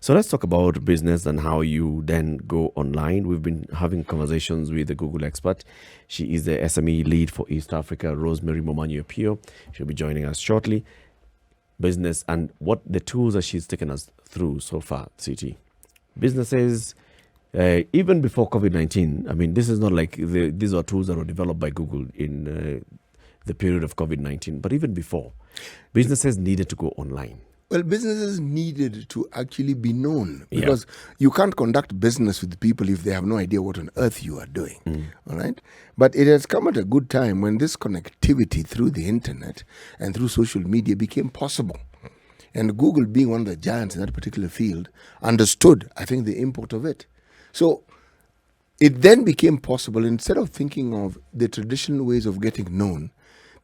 So let's talk about business and how you then go online. We've been having conversations with the Google expert. She is the SME lead for East Africa, Rosemary Momanyo Pio. She'll be joining us shortly. Business and what the tools that she's taken us through so far, CT. Businesses, even before COVID-19, I mean, this is not like these are tools that were developed by Google in the period of COVID-19, but even before, businesses needed to go online. Well, businesses needed to actually be known because you can't conduct business with people if they have no idea what on earth you are doing. All right. But it has come at a good time when this connectivity through the internet and through social media became possible. And Google, being one of the giants in that particular field, understood, I think, the import of it. So it then became possible, instead of thinking of the traditional ways of getting known,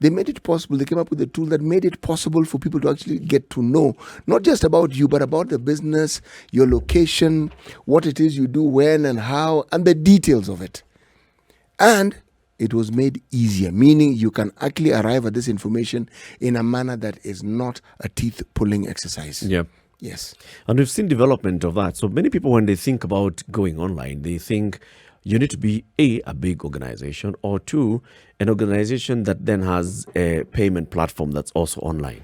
they made it possible. They came up with a tool that made it possible for people to actually get to know, not just about you, but about the business, your location, what it is you do, when and how, and the details of it. And it was made easier, meaning you can actually arrive at this information in a manner that is not a teeth-pulling exercise. Yeah. Yes. And we've seen development of that. So many people, when they think about going online, they think you need to be a big organization, or two, an organization that then has a payment platform that's also online.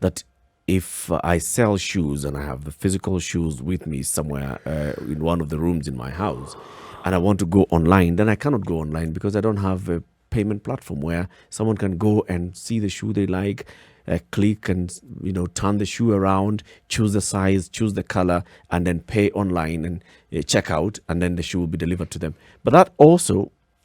That if I sell shoes and I have the physical shoes with me somewhere in one of the rooms in my house, and I want to go online, then I cannot go online because I don't have a payment platform where someone can go and see the shoe they like, click and turn the shoe around, choose the size, choose the color, and then pay online and check out, and then the shoe will be delivered to them. But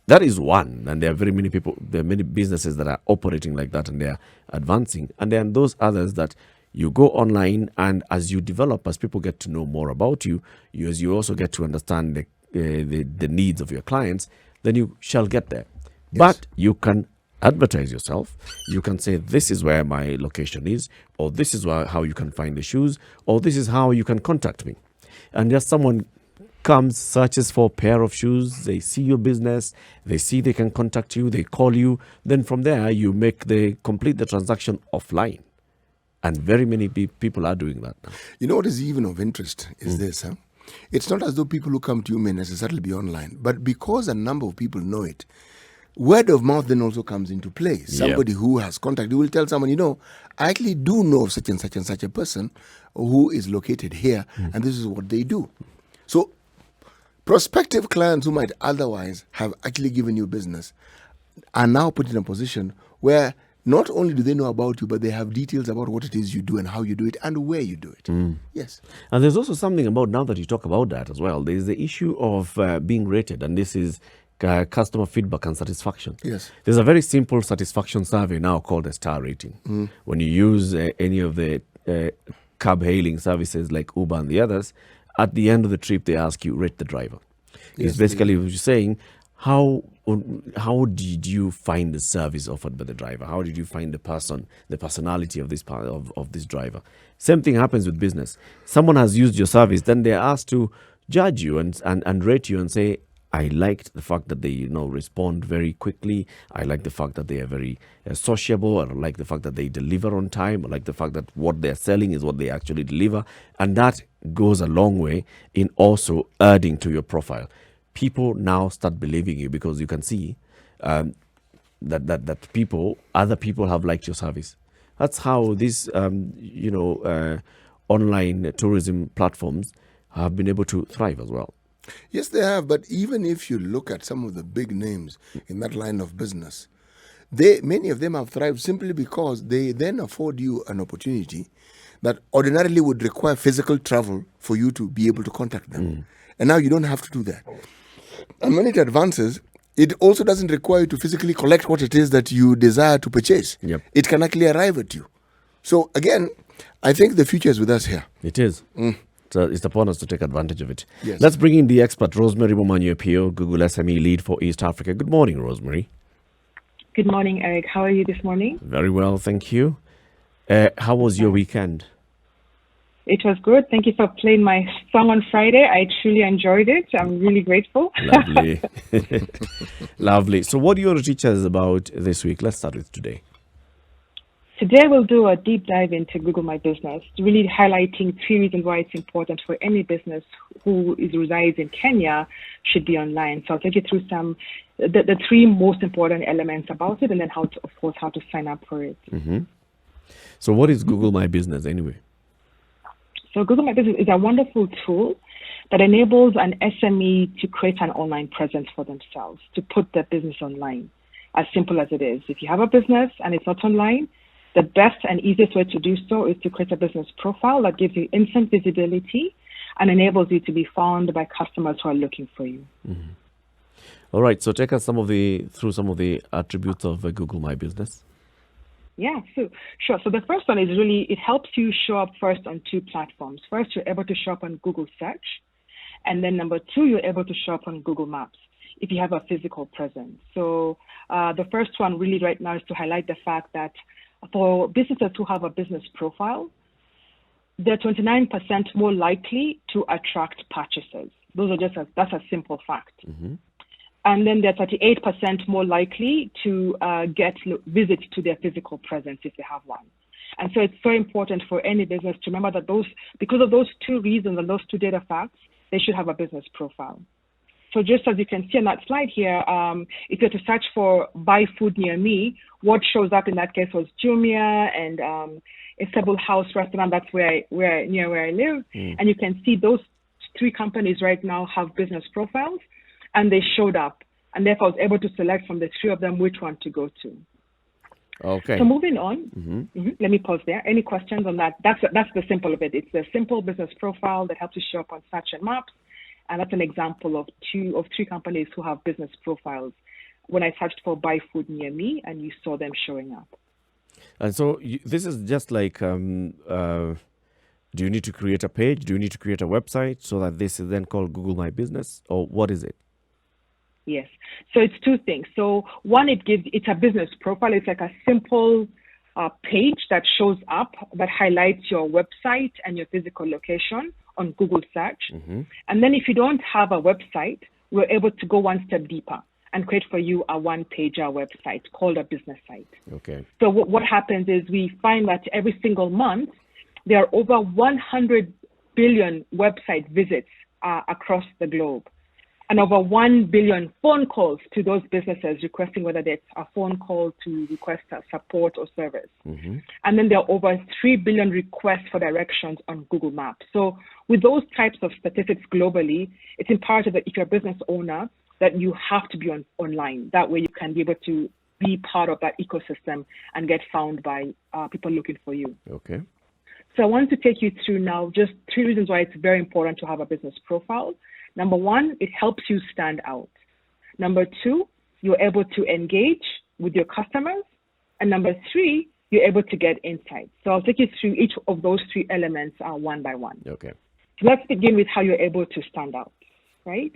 that is one, and there are very many people, there are many businesses that are operating like that, and they are advancing. And then those others that you go online, and as you develop, as people get to know more about you, as you also get to understand the needs of your clients, then you shall get there. Yes. But you can advertise yourself. You can say, this is where my location is, or this is how you can find the shoes, or this is how you can contact me. And just someone comes, searches for a pair of shoes, they see your business, they see they can contact you, they call you. Then from there, you complete the transaction offline. And very many people are doing that now. You know what is even of interest is this, huh? It's not as though people who come to you may necessarily be online, but because a number of people know it, word of mouth then also comes into play. Somebody who has contact, you will tell someone, I actually do know of such and such and such a person who is located here, and this is what they do. So prospective clients who might otherwise have actually given you business are now put in a position where not only do they know about you, but they have details about what it is you do and how you do it and where you do it. Yes. And there's also something about, now that you talk about that as well, there's the issue of being rated, and this is customer feedback and satisfaction. Yes. There's a very simple satisfaction survey now called a star rating. When you use any of the cab hailing services like Uber and the others, at the end of the trip, they ask you, rate the driver. Yes, it's basically what you're saying, how did you find the service offered by the driver? How did you find the personality of this of this driver? Same thing happens with business. Someone has used your service, then they're asked to judge you and rate you and say, I liked the fact that they respond very quickly. I like the fact that they are very sociable. I like the fact that they deliver on time. I like the fact that what they're selling is what they actually deliver. And that goes a long way in also adding to your profile. People now start believing you because you can see that other people have liked your service. That's how these online tourism platforms have been able to thrive as well. Yes, they have. But even if you look at some of the big names in that line of business, many of them have thrived simply because they then afford you an opportunity that ordinarily would require physical travel for you to be able to contact them. And now you don't have to do that. And when it advances, it also doesn't require you to physically collect what it is that you desire to purchase. Yep. It can actually arrive at you. So again, I think the future is with us here. It is. So it's upon us to take advantage of it. Yes. Let's bring in the expert, Rosemary Momanyo Pio, Google SME lead for East Africa. Good morning, Rosemary. Good morning, Eric. How are you this morning? Very well, thank you. How was your weekend? It was good. Thank you for playing my song on Friday. I truly enjoyed it. I'm really grateful. Lovely. Lovely. So what do you want to teach us about this week? Let's start with today. Today, we'll do a deep dive into Google My Business, really highlighting 3 reasons why it's important for any business who resides in Kenya should be online. So I'll take you through the 3 most important elements about it, and then how to sign up for it. So what is Google My Business anyway? So Google My Business is a wonderful tool that enables an SME to create an online presence for themselves, to put their business online, as simple as it is. If you have a business and it's not online, the best and easiest way to do so is to create a business profile that gives you instant visibility and enables you to be found by customers who are looking for you. All right, so take us through some of the attributes of Google My Business. Yeah, so sure. So the first one is really, it helps you show up first on 2 platforms. First, you're able to show up on Google Search. And then number 2, you're able to show up on Google Maps if you have a physical presence. So the first one really right now is to highlight the fact that for businesses who have a business profile, they're 29% more likely to attract purchases. That's a simple fact. And then they're 38% more likely to get visits to their physical presence if they have one. And so it's very important for any business to remember that because of those 2 reasons and those 2 data facts, they should have a business profile. So just as you can see on that slide here, if you're to search for buy food near me, what shows up in that case was Jumia and a Stable House restaurant. That's near where I live. And you can see those 3 companies right now have business profiles, and they showed up. And therefore, I was able to select from the 3 of them which one to go to. Okay. So moving on, let me pause there. Any questions on that? That's the simple of it. It's a simple business profile that helps you show up on Search and Maps. And that's an example of 3 companies who have business profiles. When I searched for buy food near me, and you saw them showing up. And so this is just like, do you need to create a page? Do you need to create a website so that this is then called Google My Business? Or what is it? Yes. So it's 2 things. So one, it's a business profile. It's like a simple page that shows up that highlights your website and your physical location on Google Search. And then if you don't have a website, we're able to go one step deeper and create for you a 1-pager website called a business site. Okay. So what happens is we find that every single month, there are over 100 billion website visits across the globe, and over 1 billion phone calls to those businesses requesting whether it's a phone call to request a support or service. And then there are over 3 billion requests for directions on Google Maps. So with those types of statistics globally, it's imperative that if you're a business owner, that you have to be online. That way you can be able to be part of that ecosystem and get found by people looking for you. Okay. So I want to take you through now just 3 reasons why it's very important to have a business profile. Number 1, it helps you stand out. Number 2, you're able to engage with your customers. And number 3, you're able to get insights. So I'll take you through each of those 3 elements one by one. Okay. So let's begin with how you're able to stand out, right?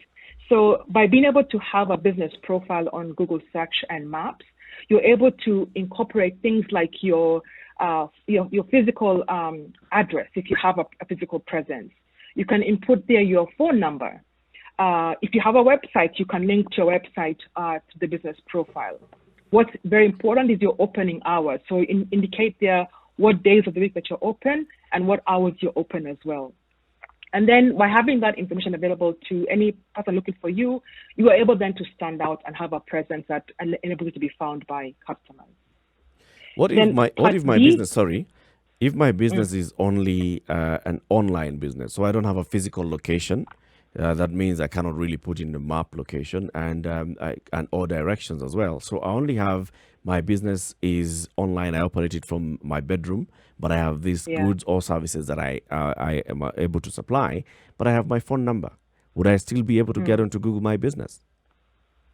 So by being able to have a business profile on Google Search and Maps, you're able to incorporate things like your physical address, if you have a physical presence. You can input there your phone number. If you have a website, you can link to your website to the business profile. What's very important is your opening hours. So indicate there what days of the week that you're open and what hours you're open as well. And then by having that information available to any person looking for you, you are able then to stand out and have a presence that enables you to be found by customers. If my business is only an online business, so I don't have a physical location, that means I cannot really put in the map location and or directions as well. So I only have my business is online. I operate it from my bedroom, but I have these goods or services that I am able to supply, but I have my phone number. Would I still be able to get onto Google My Business?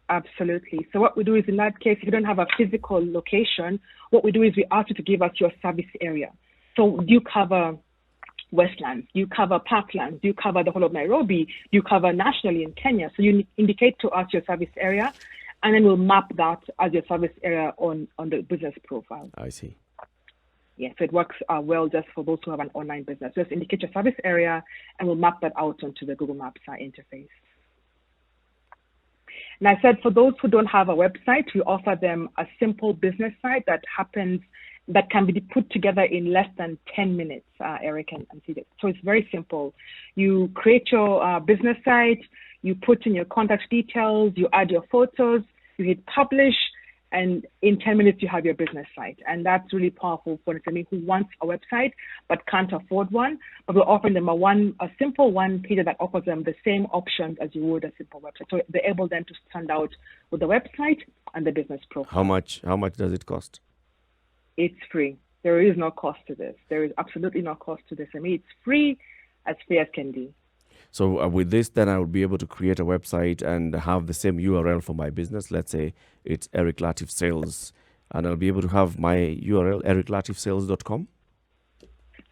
Absolutely. So what we do is, in that case, if you don't have a physical location, what we do is we ask you to give us your service area. So do you cover Westlands? Do you cover Parklands? Do you cover the whole of Nairobi? Do you cover nationally in Kenya? So you indicate to us your service area, and then we'll map that as your service area on the business profile. I see. Yeah, so it works well just for those who have an online business. Just indicate your service area, and we'll map that out onto the Google Maps interface. And I said for those who don't have a website, we offer them a simple business site that happens that can be put together in less than 10 minutes, Eric and Cedar. So it's very simple. You create your business site, you put in your contact details, you add your photos, you hit publish, and in 10 minutes you have your business site. And that's really powerful for somebody who wants a website but can't afford one. But we're offering them a simple one page that offers them the same options as you would a simple website. So they're able then to stand out with the website and the business profile. How much does it cost? It's free. There is no cost to this. There is absolutely no cost to this. I mean, it's free as can be. So with this, then I would be able to create a website and have the same URL for my business. Let's say it's Eric Latif Sales, and I'll be able to have my URL, ericlatifsales.com.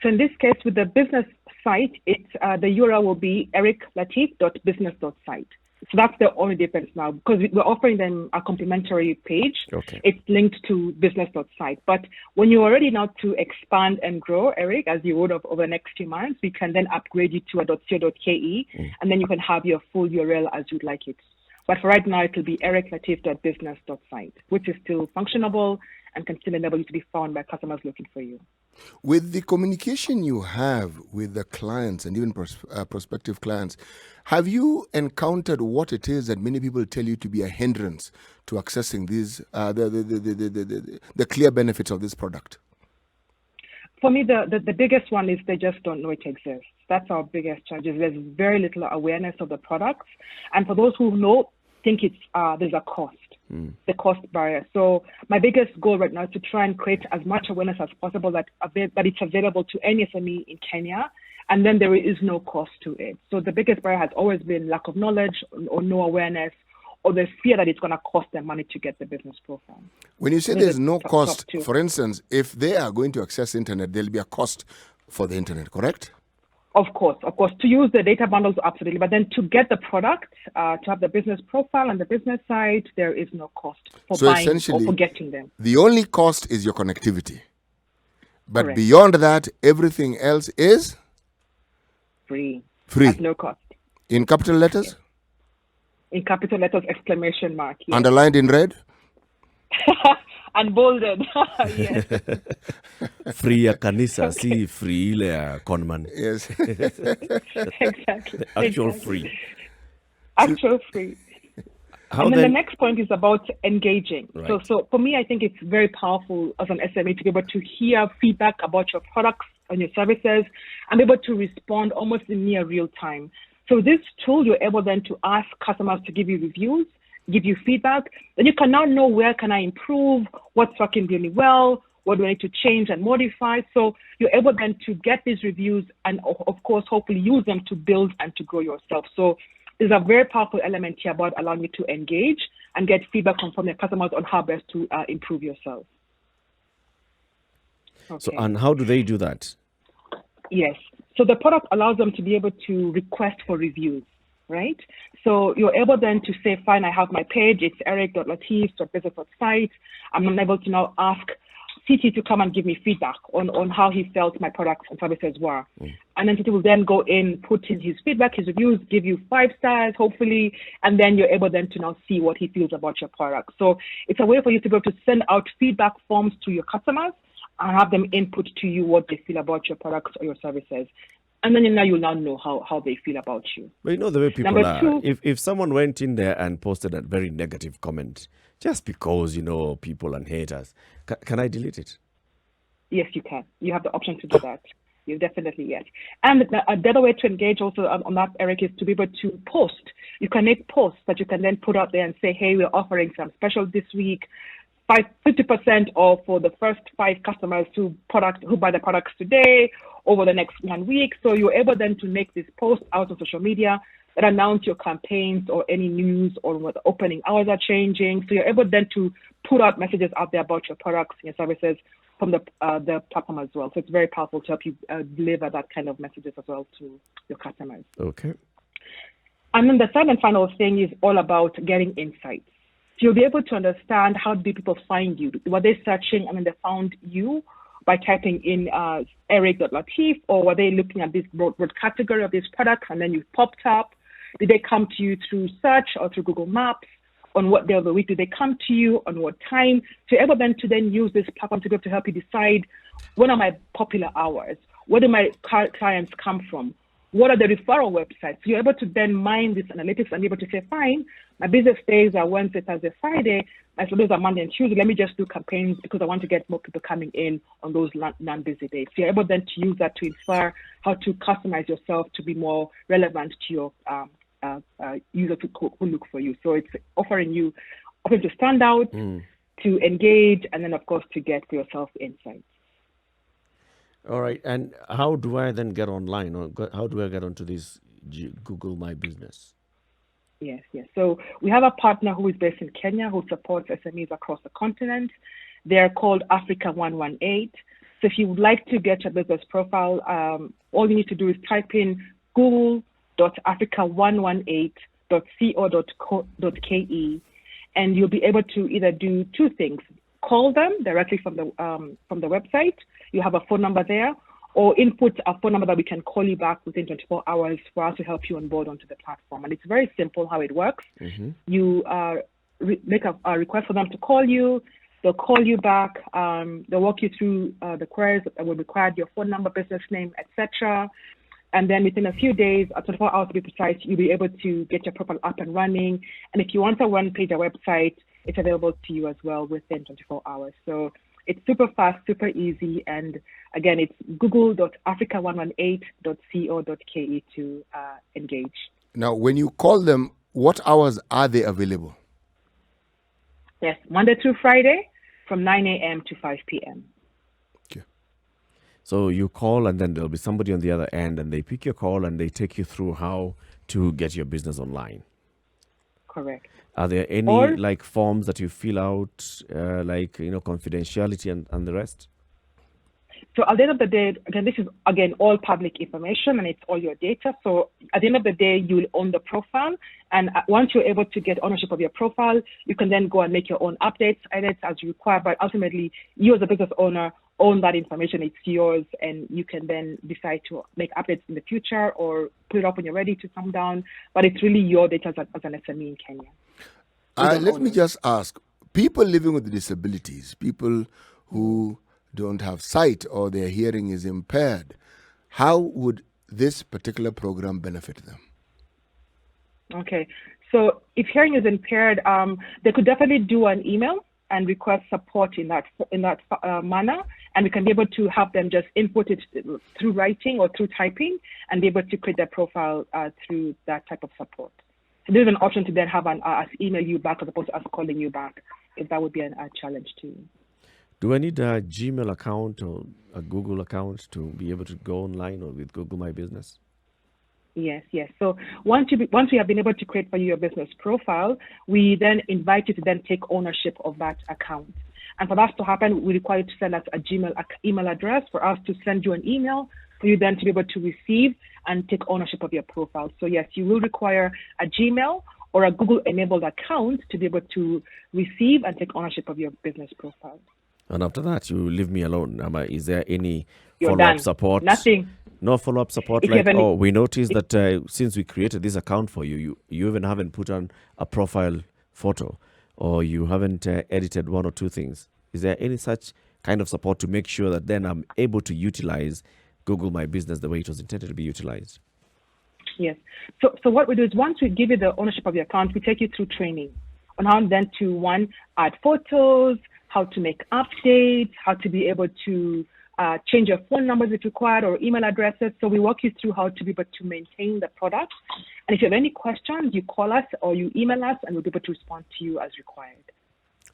So in this case, with the business site, it's the URL will be ericlatif.business.site. So that's the only difference now, because we're offering them a complimentary page. Okay. It's linked to business.site. But when you're ready now to expand and grow, Eric, as you would over the next few months, we can then upgrade you to a .co.ke, and then you can have your full URL as you'd like it. But for right now, it will be ericlatif.business.site, which is still functionable and can still enable you to be found by customers looking for you. With the communication you have with the clients and even prospective clients, have you encountered what it is that many people tell you to be a hindrance to accessing these the clear benefits of this product? For me, the biggest one is they just don't know it exists. That's our biggest challenge. There's very little awareness of the products, and for those who know, think it's there's a cost. The cost barrier. So my biggest goal right now is to try and create as much awareness as possible that it's available to any SME in Kenya, and then there is no cost to it. So the biggest barrier has always been lack of knowledge or no awareness, or the fear that it's going to cost them money to get the business profile. When you say there's no cost, for instance, if they are going to access internet, there'll be a cost for the internet, correct? Of course. To use the data bundles, absolutely. But then to get the product, to have the business profile and the business side, there is no cost for buying or for getting them. The only cost is your connectivity. But Correct. Beyond that, everything else is? Free. Free. At no cost. In capital letters? Yes. In capital letters, exclamation mark. Yes. Underlined in red? And bolded. Yes. Free ya kanisa, si free ile ya conman. Yes. Exactly. Actual free. Actual free. And then the next point is about engaging. Right. So for me, I think it's very powerful as an SME to be able to hear feedback about your products and your services and be able to respond almost in near real time. So this tool, you're able then to ask customers to give you reviews, give you feedback. Then you can now know where can I improve, what's working really well, what do I need to change and modify. So you're able then to get these reviews and, of course, hopefully use them to build and to grow yourself. So there's a very powerful element here about allowing you to engage and get feedback from your customers on how best to improve yourself. Okay. So, and how do they do that? Yes. So the product allows them to be able to request for reviews, right? So you're able then to say, fine, I have my page, it's eric.latif.business.site. I'm able to now ask CT to come and give me feedback on how he felt my products and services were. And then CT will then go in, put in his feedback, his reviews, give you 5 stars, hopefully, and then you're able then to now see what he feels about your product. So it's a way for you to be able to send out feedback forms to your customers and have them input to you what they feel about your products or your services. And then you'll now know how they feel about you. But you know the way people Number are. two, If someone went in there and posted a very negative comment, just because, people and haters, can I delete it? Yes, you can. You have the option to do that. You definitely, yes. And the other way to engage also on that, Eric, is to be able to post. You can make posts that you can then put out there and say, hey, we're offering some special this week, 50% off for the first 5 customers who buy the products today over the next 1 week. So you're able then to make this post out on social media that announce your campaigns or any news or what the opening hours are changing. So you're able then to put out messages out there about your products and your services from the platform as well. So it's very powerful to help you deliver that kind of messages as well to your customers. Okay. And then the third and final thing is all about getting insights. So you'll be able to understand how did people find you. Were they searching and then they found you by typing in eric.latif, or were they looking at this broad category of this product and then you popped up? Did they come to you through search or through Google Maps? on what day of the week do they come to you, on what time. So you're able then to use this platform to be able to help you decide what are my popular hours, where do my clients come from, what are the referral websites. So you're able to then mine this analytics and be able to say, fine, my business days are Wednesday, Thursday, Friday, my days are Monday and Tuesday. Let me just do campaigns because I want to get more people coming in on those non-busy days. So you're able then to use that to inspire how to customize yourself to be more relevant to your users who look for you. So it's offering to stand out, to engage, and then of course to get for yourself insights. All right. And how do I then get online, or how do I get onto this Google My Business? Yes. So we have a partner who is based in Kenya who supports SMEs across the continent. They're called Africa 118. So if you would like to get your business profile, all you need to do is type in google.africa118.co.ke, and you'll be able to either do two things: call them directly from the website. You have a phone number there, or input a phone number that we can call you back within 24 hours for us to help you onboard onto the platform. And it's very simple how it works. You make a request for them to call you. They'll call you back. They'll walk you through the queries that will require your phone number, business name, etc. And then within a few days, 24 hours to be precise, you'll be able to get your profile up and running. And if you want a one-page website, it's available to you as well within 24 hours. So it's super fast, super easy. And again, it's google.africa118.co.ke to engage. Now, when you call them, what hours are they available? Yes, Monday through Friday from 9 a.m. to 5 p.m. Okay. So you call, and then there'll be somebody on the other end, and they pick your call and they take you through how to get your business online. Correct. Are there any forms that you fill out, confidentiality and the rest? So at the end of the day, again, this is all public information and it's all your data. So at the end of the day, you will own the profile. And once you're able to get ownership of your profile, you can then go and make your own updates, edits as you require. But ultimately, you as a business owner own that information. It's yours, and you can then decide to make updates in the future or put it up when you're ready to come down. But it's really your data as an SME in Kenya. Let me just ask, people living with disabilities, people who don't have sight or their hearing is impaired, how would this particular program benefit them? Okay, so if hearing is impaired, they could definitely do an email and request support in that manner, and we can be able to help them just input it through writing or through typing and be able to create their profile through that type of support. So there's an option to then have us email you back as opposed to us calling you back, if that would be a challenge to you. Do I need a Gmail account or a Google account to be able to go online or with Google My Business? Yes. So once we have been able to create for you your business profile, we then invite you to then take ownership of that account. And for that to happen, we require you to send us a Gmail email address for us to send you an email for you then to be able to receive and take ownership of your profile. So yes, you will require a Gmail or a Google-enabled account to be able to receive and take ownership of your business profile. And after that, you leave me alone. Is there any You're follow-up done. support? Nothing. No follow-up support we noticed that since we created this account for you, you even haven't put on a profile photo, or you haven't edited one or two things. Is there any such kind of support to make sure that then I'm able to utilize Google My Business the way it was intended to be utilized? Yes. So what we do is once we give you the ownership of your account, we take you through training on how then to, one, add photos, how to make updates, how to be able to change your phone numbers if required or email addresses. So we walk you through how to be able to maintain the product. And if you have any questions, you call us or you email us and we'll be able to respond to you as required.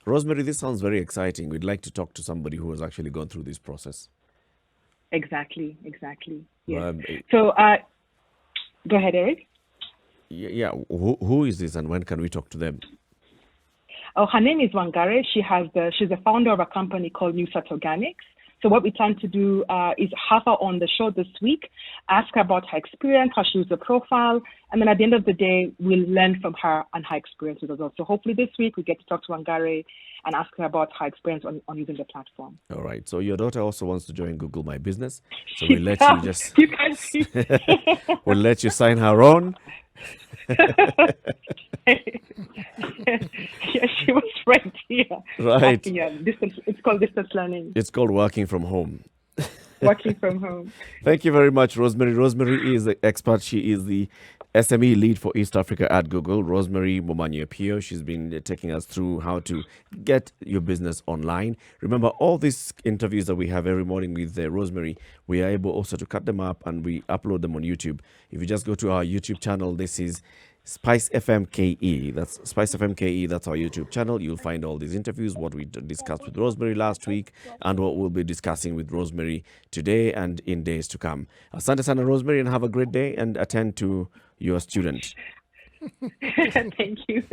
Rosemary, this sounds very exciting. We'd like to talk to somebody who has actually gone through this process. Exactly. Yes. So go ahead, Eric. Yeah. Who is this and when can we talk to them? Oh, her name is Wangare. She's the founder of a company called Newsat Organics. So what we plan to do is have her on the show this week, ask her about her experience, how she used the profile, and then at the end of the day, we'll learn from her and her experiences as well. So hopefully this week we get to talk to Wangare and ask her about her experience on using the platform. All right. So your daughter also wants to join Google My Business. So we'll let you just... You can see. We'll let you sign her on. Yeah, she was right here. Right. Yeah, it's called distance learning, It's called working from home. working from home. Thank you very much, Rosemary. Rosemary is the expert. She is the SME lead for East Africa at Google. Rosemary Momanyi Pio. She's been taking us through how to get your business online. Remember, all these interviews that we have every morning with Rosemary, we are able also to cut them up and we upload them on YouTube. If you just go to our YouTube channel, this is Spice FM KE. That's Spice FM KE. That's our YouTube channel. You'll find all these interviews, what we discussed with Rosemary last week, and what we'll be discussing with Rosemary today and in days to come. Asante sana, Rosemary, and have a great day and attend to your student. Thank you.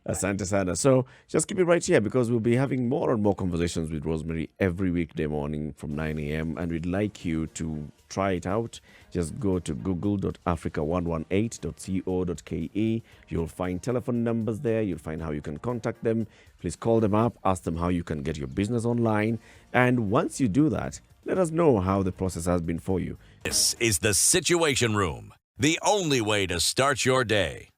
Asante sana. So just keep it right here because we'll be having more and more conversations with Rosemary every weekday morning from 9 a.m. And we'd like you to try it out. Just go to google.africa118.co.ke. You'll find telephone numbers there. You'll find how you can contact them. Please call them up. Ask them how you can get your business online. And once you do that, let us know how the process has been for you. This is the Situation Room, the only way to start your day.